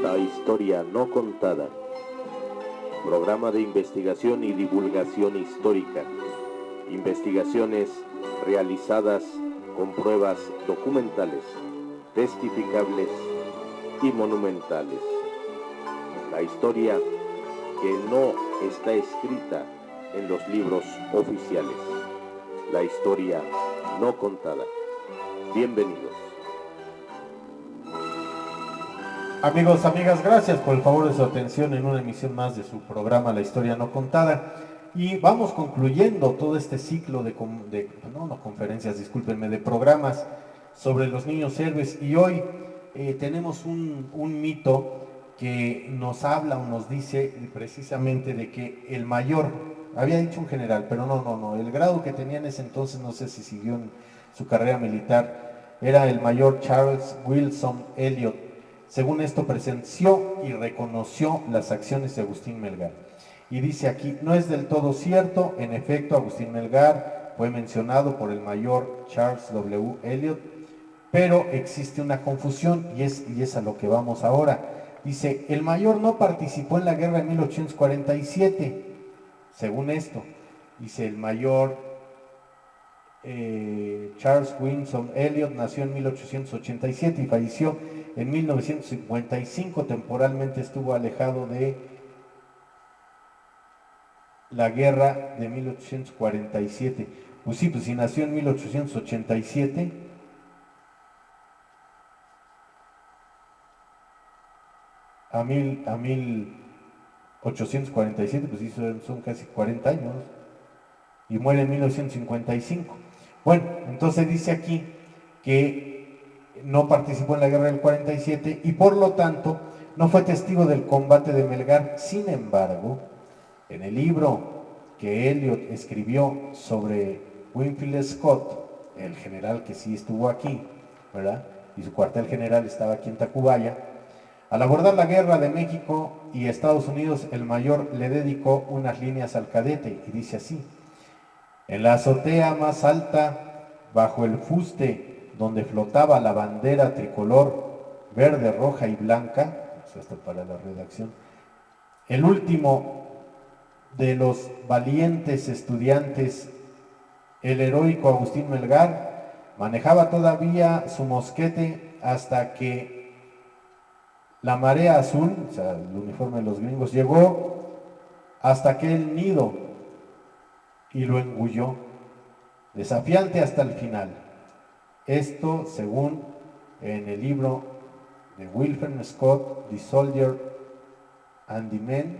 La historia no contada. Programa de investigación y divulgación histórica. Investigaciones realizadas con pruebas documentales, testificables y monumentales. La historia que no está escrita en los libros oficiales. La historia no contada. Bienvenidos. Amigos, amigas, gracias por el favor de su atención en una emisión más de su programa La Historia No Contada. Y vamos concluyendo todo este ciclo de conferencias, discúlpenme, de programas sobre los niños héroes. Y hoy tenemos un mito que nos habla o nos dice precisamente de que el mayor, había dicho un general, pero no, el grado que tenía en ese entonces, no sé si siguió en su carrera militar, era el mayor Charles Wilson Elliot. Según esto, presenció y reconoció las acciones de Agustín Melgar. Y dice aquí, no es del todo cierto, en efecto, Agustín Melgar fue mencionado por el mayor Charles W. Elliot, pero existe una confusión y es a lo que vamos ahora. Dice, el mayor no participó en la guerra de 1847, según esto. Dice, el mayor Charles Winston Elliot nació en 1887 y falleció en 1955. Temporalmente estuvo alejado de la guerra de 1847. Pues sí, pues si nació en 1887, a 1847, pues sí, son casi 40 años, y muere en 1955. Bueno, entonces dice aquí que no participó en la guerra del 47 y por lo tanto no fue testigo del combate de Melgar. Sin embargo, en el libro que Elliot escribió sobre Winfield Scott, el general que sí estuvo aquí, ¿verdad? Y su cuartel general estaba aquí en Tacubaya, al abordar la guerra de México y Estados Unidos, el mayor le dedicó unas líneas al cadete y dice así: en la azotea más alta, bajo el fuste donde flotaba la bandera tricolor verde, roja y blanca, esto para la redacción, el último de los valientes estudiantes, el heroico Agustín Melgar, manejaba todavía su mosquete hasta que la marea azul, o sea, el uniforme de los gringos, llegó hasta aquel nido y lo engulló, desafiante hasta el final. Esto según en el libro de Wilfred Scott, The Soldier and the Man,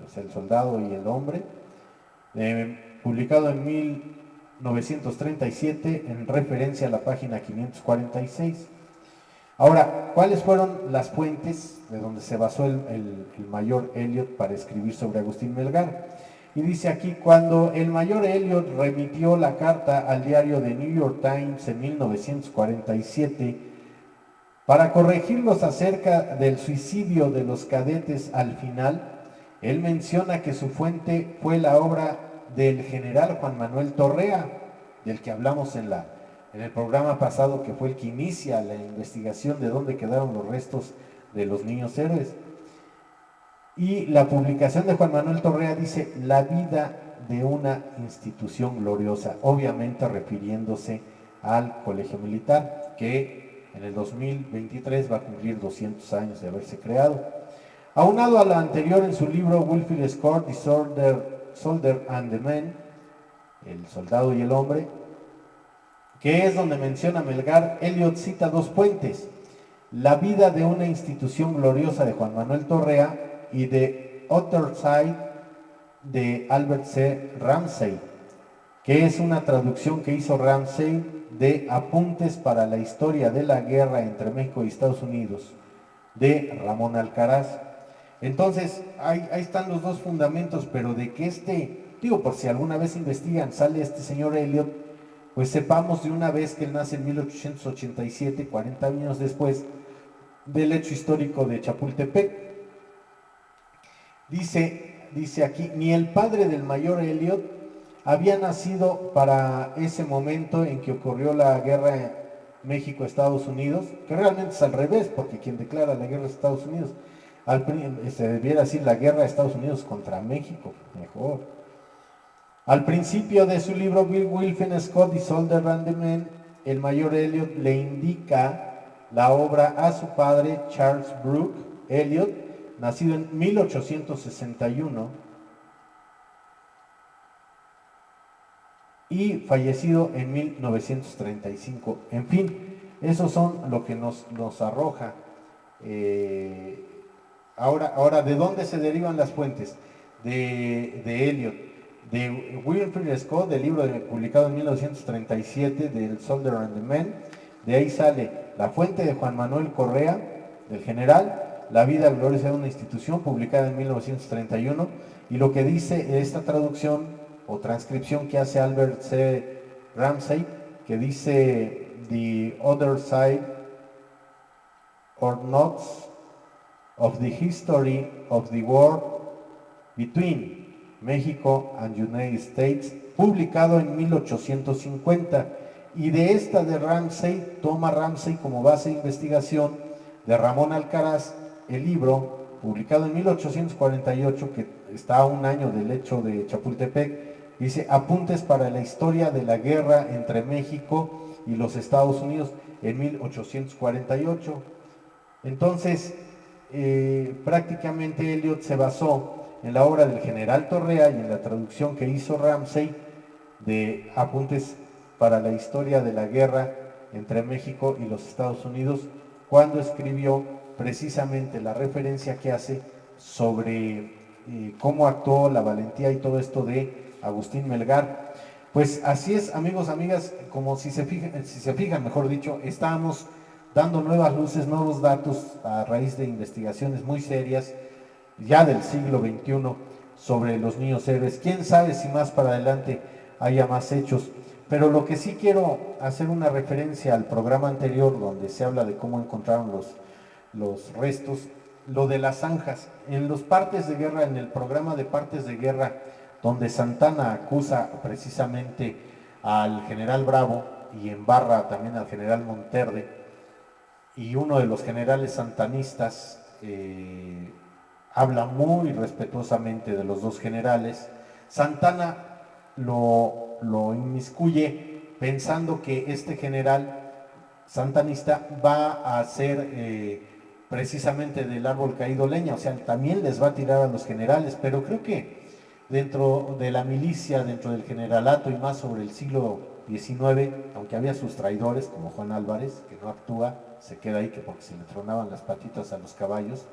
o sea, el soldado y el hombre, publicado en 1937 en referencia a la página 546. Ahora, ¿cuáles fueron las fuentes de donde se basó el mayor Elliot para escribir sobre Agustín Melgar? Y dice aquí, cuando el mayor Elliot remitió la carta al diario The New York Times en 1947 para corregirlos acerca del suicidio de los cadetes al final, él menciona que su fuente fue la obra del general Juan Manuel Torrea, del que hablamos en el programa pasado, que fue el que inicia la investigación de dónde quedaron los restos de los niños héroes. Y la publicación de Juan Manuel Torrea dice, la vida de una institución gloriosa, obviamente refiriéndose al Colegio Militar, que en el 2023 va a cumplir 200 años de haberse creado. Aunado a la anterior, en su libro Wilfield Scott, The Soldier and the Man, el soldado y el hombre, que es donde menciona Melgar, Elliot cita dos fuentes: La vida de una institución gloriosa de Juan Manuel Torrea y de Other Side de Albert C. Ramsey, que es una traducción que hizo Ramsey de Apuntes para la historia de la guerra entre México y Estados Unidos, de Ramón Alcaraz. Entonces, ahí están los dos fundamentos, pero de que digo, por si alguna vez investigan, sale este señor Elliot, pues sepamos de una vez que él nace en 1887, 40 años después del hecho histórico de Chapultepec. Dice aquí, ni el padre del mayor Elliot había nacido para ese momento en que ocurrió la guerra México-Estados Unidos, que realmente es al revés, porque quien declara la guerra es Estados Unidos. Se debiera decir la guerra de Estados Unidos contra México, mejor. Al principio de su libro, Bill Wilfen Scott y Solder and the Men, el mayor Elliot le indica la obra a su padre, Charles Brooke Elliot, nacido en 1861 y fallecido en 1935. En fin, esos son lo que nos arroja. Ahora, ¿de dónde se derivan las fuentes? De Elliot, de Wilfred Scott, del libro publicado en 1937 del Soldier and the Men. De ahí sale la fuente de Juan Manuel Correa, del general, La vida gloriosa de una institución, publicada en 1931, y lo que dice esta traducción o transcripción que hace Albert C. Ramsay, que dice The Other Side or Notes of the History of the War Between Mexico and United States, publicado en 1850, y de esta de Ramsay, toma Ramsay como base de investigación de Ramón Alcaraz el libro, publicado en 1848, que está a un año del hecho de Chapultepec. Dice, apuntes para la historia de la guerra entre México y los Estados Unidos en 1848. Entonces, prácticamente Elliot se basó en la obra del general Torrea y en la traducción que hizo Ramsay de apuntes para la historia de la guerra entre México y los Estados Unidos, cuando escribió precisamente la referencia que hace sobre cómo actuó, la valentía y todo esto de Agustín Melgar. Pues así es, amigos, amigas, como si se fijan, mejor dicho, estábamos dando nuevas luces, nuevos datos a raíz de investigaciones muy serias, ya del siglo XXI, sobre los niños héroes. Quién sabe si más para adelante haya más hechos, pero lo que sí quiero hacer una referencia al programa anterior, donde se habla de cómo encontraron los restos, lo de las zanjas. En los partes de guerra, en el programa de partes de guerra, donde Santana acusa precisamente al general Bravo y embarra también al general Monterde, y uno de los generales santanistas habla muy respetuosamente de los dos generales. Santana lo inmiscuye pensando que este general santanista va a hacer precisamente del árbol caído leña, o sea, también les va a tirar a los generales, pero creo que dentro de la milicia, dentro del generalato y más sobre el siglo XIX, aunque había sus traidores como Juan Álvarez, que no actúa, se queda ahí que porque se le tronaban las patitas a los caballos.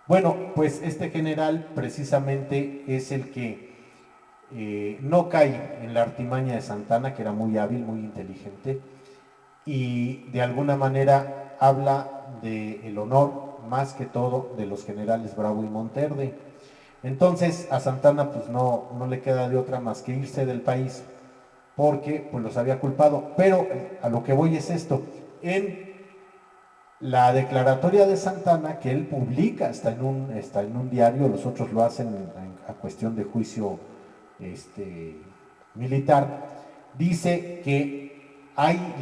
Bueno, pues este general precisamente es el que no cae en la artimaña de Santana, que era muy hábil, muy inteligente, y de alguna manera habla del honor, más que todo, de los generales Bravo y Monterde. Entonces a Santana pues no le queda de otra más que irse del país, porque pues los había culpado. Pero a lo que voy es esto: en la declaratoria de Santana, que él publica, está en un diario, los otros lo hacen a cuestión de juicio militar, dice que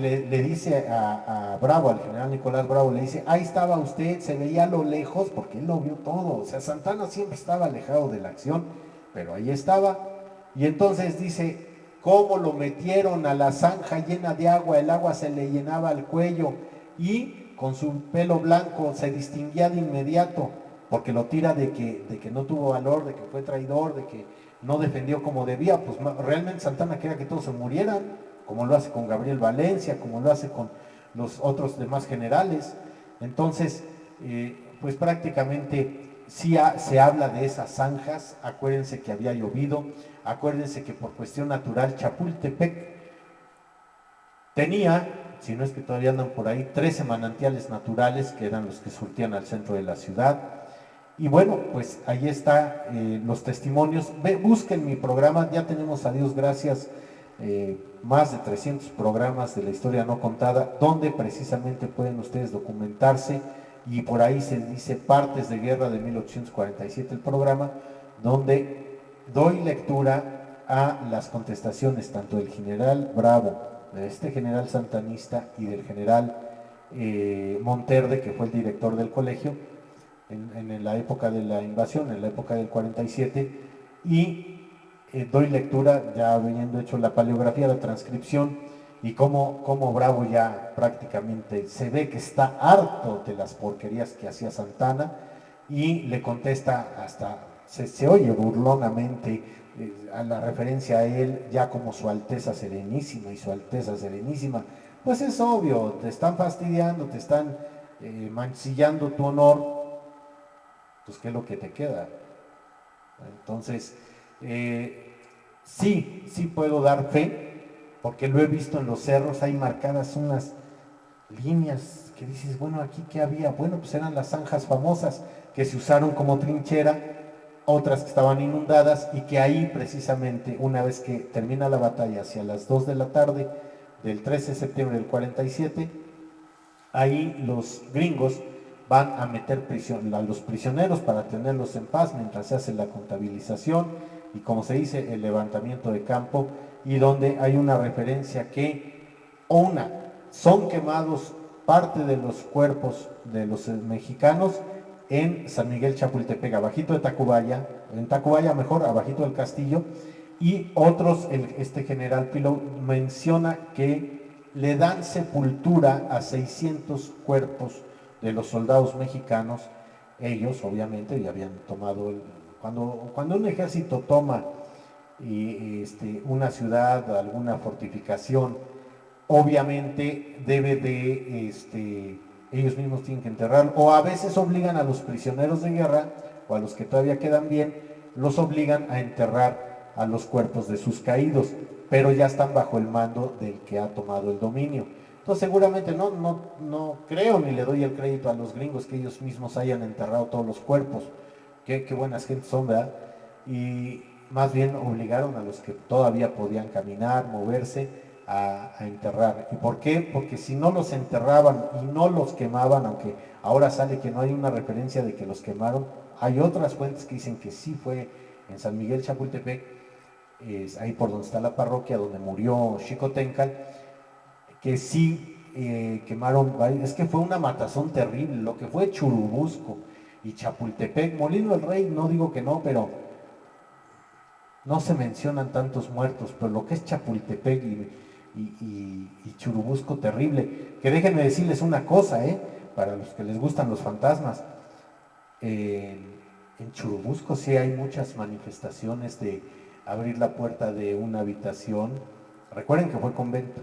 le dice a Bravo, al general Nicolás Bravo, le dice, ahí estaba usted, se veía a lo lejos, porque él lo vio todo. O sea, Santana siempre estaba alejado de la acción, pero ahí estaba. Y entonces dice, cómo lo metieron a la zanja llena de agua, el agua se le llenaba al cuello, y con su pelo blanco se distinguía de inmediato, porque lo tira de que no tuvo valor, de que fue traidor, de que no defendió como debía. Pues realmente Santana quería que todos se murieran, como lo hace con Gabriel Valencia, como lo hace con los otros demás generales. Entonces, pues prácticamente sí se habla de esas zanjas. Acuérdense que había llovido, acuérdense que por cuestión natural Chapultepec tenía, si no es que todavía andan por ahí, 13 manantiales naturales que eran los que surtían al centro de la ciudad. Y bueno, pues ahí están los testimonios. Busquen mi programa, ya tenemos, a Dios gracias, más de 300 programas de la historia no contada, donde precisamente pueden ustedes documentarse, y por ahí se dice Partes de Guerra de 1847 el programa, donde doy lectura a las contestaciones tanto del general Bravo de este general santanista y del general Monterde, que fue el director del colegio en la época de la invasión, en la época del 47, y doy lectura, ya habiendo hecho la paleografía, la transcripción, y cómo Bravo ya prácticamente se ve que está harto de las porquerías que hacía Santana, y le contesta hasta, se oye burlonamente a la referencia a él ya como Su Alteza Serenísima, y Su Alteza Serenísima, pues es obvio, te están fastidiando, te están mancillando tu honor, pues ¿qué es lo que te queda? Entonces, sí puedo dar fe, porque lo he visto en los cerros, hay marcadas unas líneas que dices, bueno, aquí qué había, bueno, pues eran las zanjas famosas que se usaron como trinchera, otras que estaban inundadas, y que ahí precisamente, una vez que termina la batalla hacia las 2 de la tarde del 13 de septiembre del 47, ahí los gringos van a meter a los prisioneros para tenerlos en paz mientras se hace la contabilización y, como se dice, el levantamiento de campo, y donde hay una referencia que, son quemados parte de los cuerpos de los mexicanos en San Miguel Chapultepec, abajito de Tacubaya, en Tacubaya mejor, abajito del castillo, y otros, este general Pillow menciona que le dan sepultura a 600 cuerpos de los soldados mexicanos. Ellos obviamente ya habían tomado, cuando un ejército toma una ciudad, alguna fortificación, obviamente debe de, ellos mismos tienen que enterrar, o a veces obligan a los prisioneros de guerra, o a los que todavía quedan bien, los obligan a enterrar a los cuerpos de sus caídos, pero ya están bajo el mando del que ha tomado el dominio. Entonces seguramente no creo ni le doy el crédito a los gringos que ellos mismos hayan enterrado todos los cuerpos. Qué buenas gentes son, ¿verdad? Y más bien obligaron a los que todavía podían caminar, moverse, a enterrar. ¿Y por qué? Porque si no los enterraban y no los quemaban, aunque ahora sale que no hay una referencia de que los quemaron, hay otras fuentes que dicen que sí fue en San Miguel Chapultepec, ahí por donde está la parroquia, donde murió Xicoténcatl, que sí quemaron, es que fue una matazón terrible, lo que fue Churubusco y Chapultepec, Molino del Rey, no digo que no, pero no se mencionan tantos muertos, pero lo que es Chapultepec y Churubusco, terrible. Que déjenme decirles una cosa, para los que les gustan los fantasmas, en Churubusco sí hay muchas manifestaciones de abrir la puerta de una habitación. Recuerden que fue convento.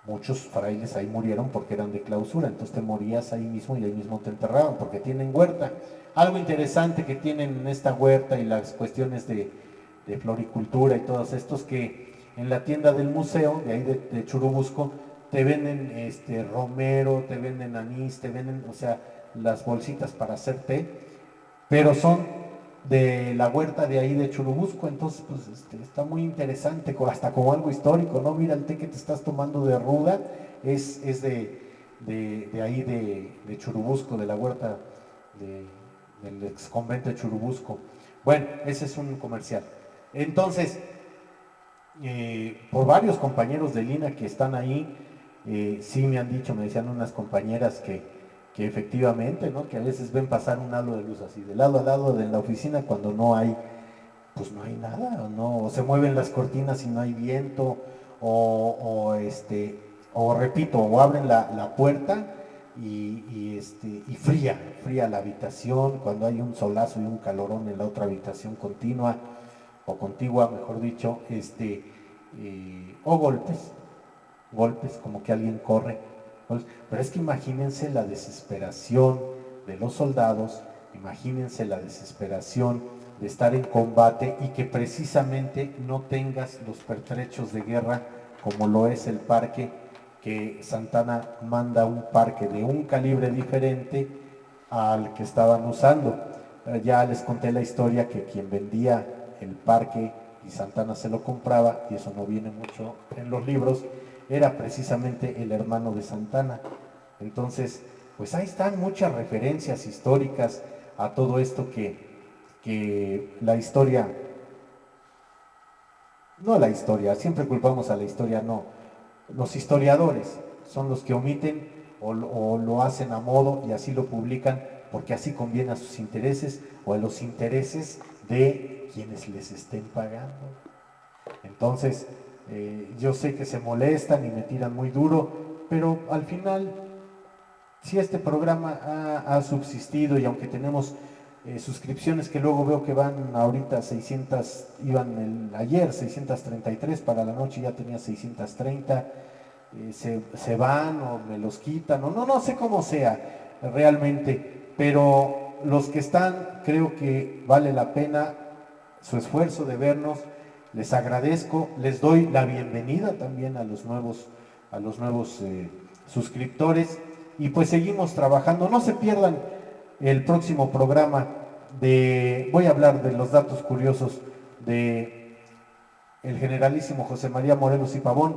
Muchos frailes ahí murieron porque eran de clausura, entonces te morías ahí mismo y ahí mismo te enterraban, porque tienen huerta. Algo interesante que tienen en esta huerta y las cuestiones de floricultura y todos estos, que en la tienda del museo de ahí de Churubusco te venden romero, te venden anís, te venden, o sea, las bolsitas para hacer té, pero son de la huerta de ahí de Churubusco. Entonces pues está muy interesante, hasta como algo histórico, ¿no? Mira, el té que te estás tomando de ruda es de ahí de Churubusco, de la huerta del ex convento de Churubusco. Bueno, ese es un comercial. Entonces, por varios compañeros de Lina que están ahí, sí me han dicho, me decían unas compañeras que efectivamente, ¿no? Que a veces ven pasar un halo de luz así, de lado a lado de la oficina, cuando no hay, pues no hay nada, o se mueven las cortinas y no hay viento, o repito, o abren la puerta y fría la habitación, cuando hay un solazo y un calorón en la otra habitación continua, o contigua, mejor dicho, o golpes, como que alguien corre. Pero es que imagínense la desesperación de los soldados, imagínense la desesperación de estar en combate y que precisamente no tengas los pertrechos de guerra como lo es el parque, que Santana manda un parque de un calibre diferente al que estaban usando. Ya les conté la historia que quien vendía el parque y Santana se lo compraba, y eso no viene mucho en los libros, era precisamente el hermano de Santana. Entonces, pues ahí están muchas referencias históricas a todo esto que la historia, no la historia, siempre culpamos a la historia, no, Los historiadores son los que omiten o lo hacen a modo y así lo publican porque así conviene a sus intereses o a los intereses de quienes les estén pagando. Entonces, yo sé que se molestan y me tiran muy duro, pero al final, si este programa ha subsistido y aunque tenemos suscripciones que luego veo que van ahorita 600, iban ayer 633, para la noche ya tenía 630, se van o me los quitan, o no sé cómo sea realmente, pero los que están, creo que vale la pena su esfuerzo de vernos, les agradezco, les doy la bienvenida también a los nuevos suscriptores y pues seguimos trabajando. No se pierdan el próximo programa voy a hablar de los datos curiosos de el generalísimo José María Morelos y Pavón,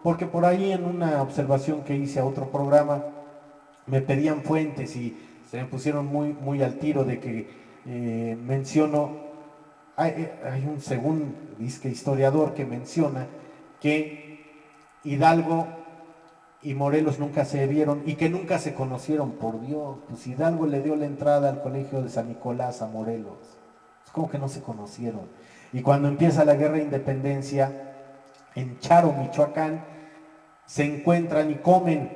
porque por ahí en una observación que hice a otro programa me pedían fuentes y se me pusieron muy al tiro de que menciono, hay un según disque historiador que menciona que Hidalgo y Morelos nunca se vieron y que nunca se conocieron, por Dios. Pues Hidalgo le dio la entrada al colegio de San Nicolás a Morelos. Es como que no se conocieron. Y cuando empieza la guerra de independencia, en Charo, Michoacán, se encuentran y comen.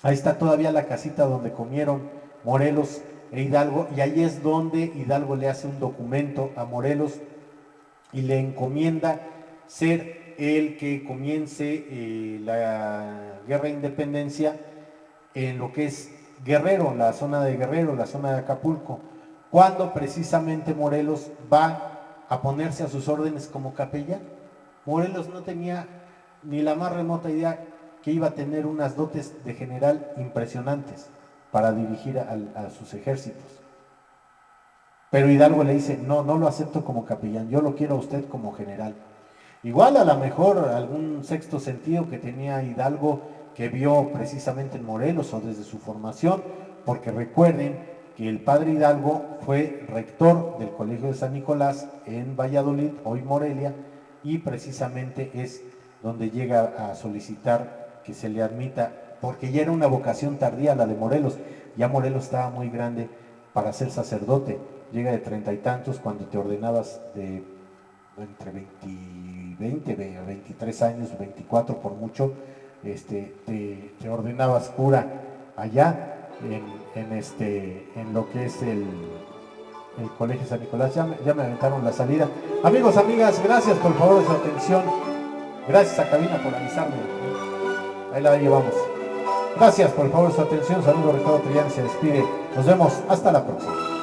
Ahí está todavía la casita donde comieron Morelos e Hidalgo, y ahí es donde Hidalgo le hace un documento a Morelos y le encomienda ser el que comience la guerra de independencia en lo que es Guerrero, la zona de Guerrero, la zona de Acapulco, cuando precisamente Morelos va a ponerse a sus órdenes como capellán. Morelos no tenía ni la más remota idea que iba a tener unas dotes de general impresionantes para dirigir a sus ejércitos. Pero Hidalgo le dice, no lo acepto como capellán, yo lo quiero a usted como general. Igual a lo mejor algún sexto sentido que tenía Hidalgo que vio precisamente en Morelos o desde su formación, porque recuerden que el padre Hidalgo fue rector del Colegio de San Nicolás en Valladolid, hoy Morelia, y precisamente es donde llega a solicitar que se le admita, porque ya era una vocación tardía la de Morelos, ya Morelos estaba muy grande para ser sacerdote, llega de 30 y tantos cuando te ordenabas de entre 20 a 23 años, 24 por mucho, te ordenabas cura allá en lo que es el Colegio San Nicolás. Ya me aventaron la salida. Amigos, amigas, gracias por favor de su atención. Gracias a Cabina por avisarme. Ahí la llevamos. Gracias por favor de su atención. Saludos, Ricardo Trián se despide. Nos vemos hasta la próxima.